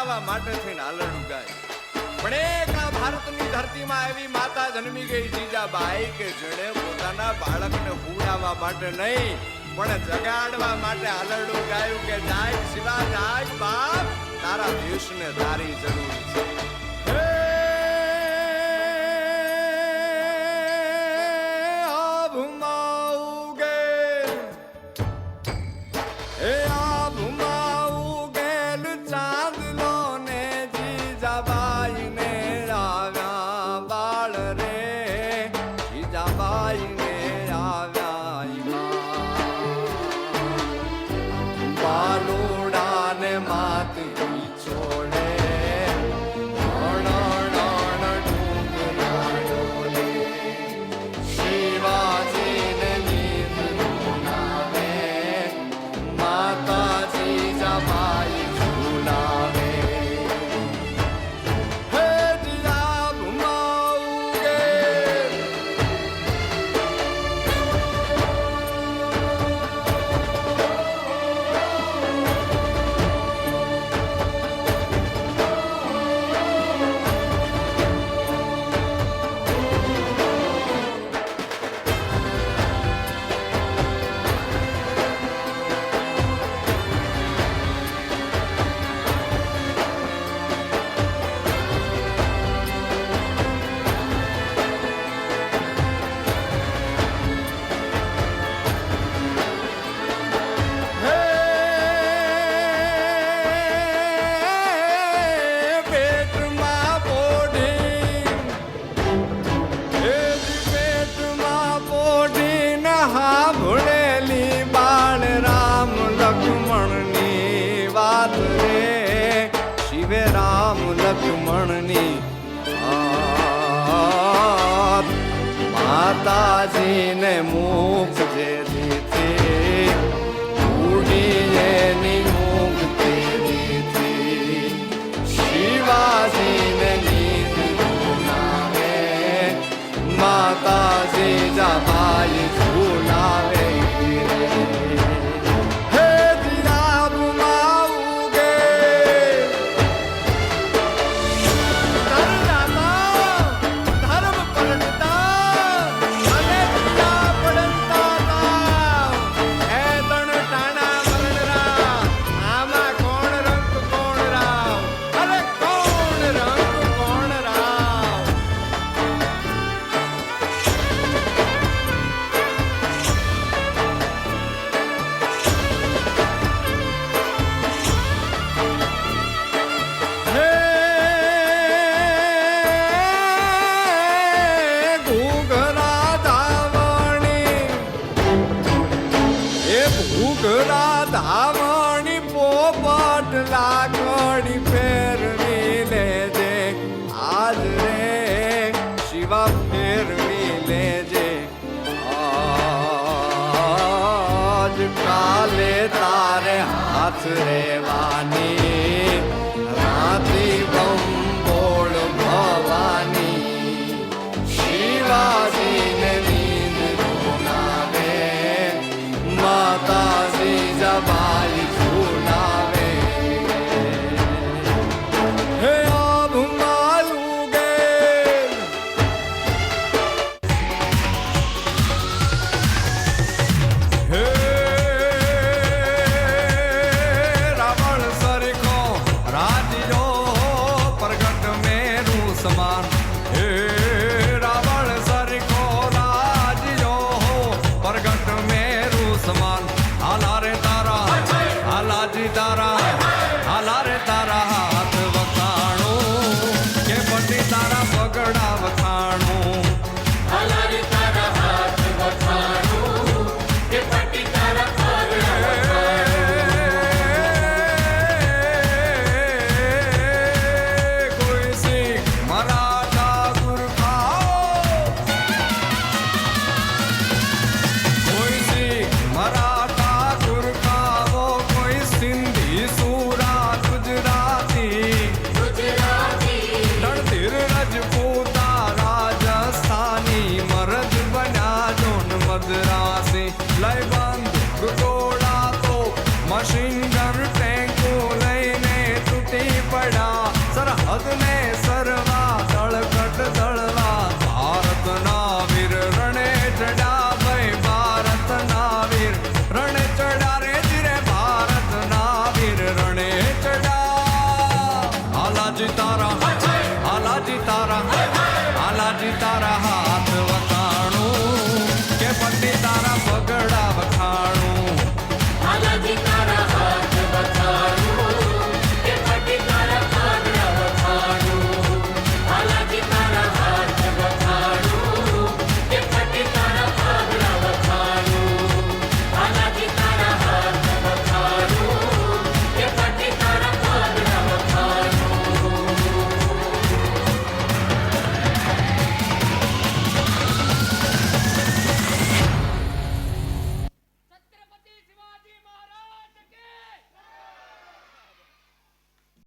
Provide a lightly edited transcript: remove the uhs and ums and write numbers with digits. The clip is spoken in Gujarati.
હુડાવા માટે થઈને આલરડું ગાય. પણ એક આ ભારતની ધરતીમાં એવી માતા જન્મી ગઈ જીજાબાઈ કે જેણે પોતાના બાળકને હુડાવા માટે નહીં પણ જગાડવા માટે આલરડું ગાયું કે જાય શિવા જાય બાપ, તારા દેશને તારી જરૂર છે. માતાજીને મુખ જે દીધી ઉડીએની મુક્તિ દીધી, શિવાજીને નીંદ નાવે માતાજી જમાઈ ઝુલાવે. ધાવણી પોપટ લાકડી ફેરવી લેજે આજ રે શિવા ફેરવી લેજે આજ, કાલે તારે હાથ રેવાની રાતી બંબોળ ભવાની, શિવાજીને નીંદ નાવે માતાજી જબાઈ ઝુલાવે. હે આભમાલું ગેલ હે રાવણ સરખો રાજ્યો પ્રગટ મેરું સમાન, હે રાવણ સરખો રાજ્યો પ્રગટ મેરું સમાન. હાલા રે તારા હાલાજી તારા હાલા રે તારા હાથ વખાણું કે પટી તારા પગડા વખાણું, હાલા રે તારા હાથ વખાણું કે પટી તારા પગડા કોઈ શીખ મરાઠા હદ ને